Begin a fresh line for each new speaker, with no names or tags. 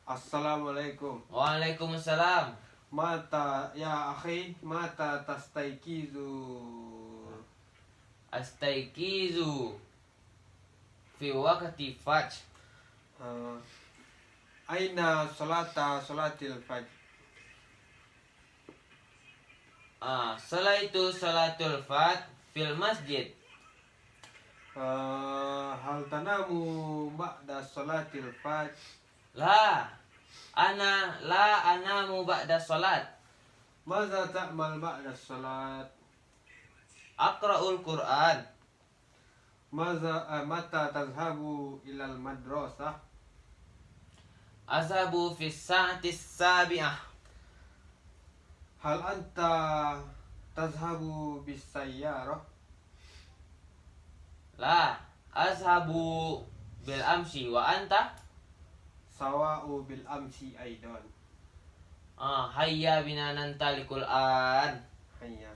Assalamualaikum.
Waalaikumsalam.
Mata ya akhi, mata tastaikizu.
Astaikizu fi waqti fajr.
Aina salatil fajr.
Salaitu salatul fajr fil masjid.
Hal tanamu ba'da salatil fajr.
La anamu ba'da salat.
Maza ta'mal ba'da salat.
Aqra'ul Qur'an.
Mata tazhabu ilal madrasah.
Azhabu fi sa'ati sabi'ah.
Hal anta tazhabu bis sayyarah.
La azhabu bil amsi wa anta.
Sawa'u bil amsi aidan.
Hayya bina nantalikul an.
Hayya.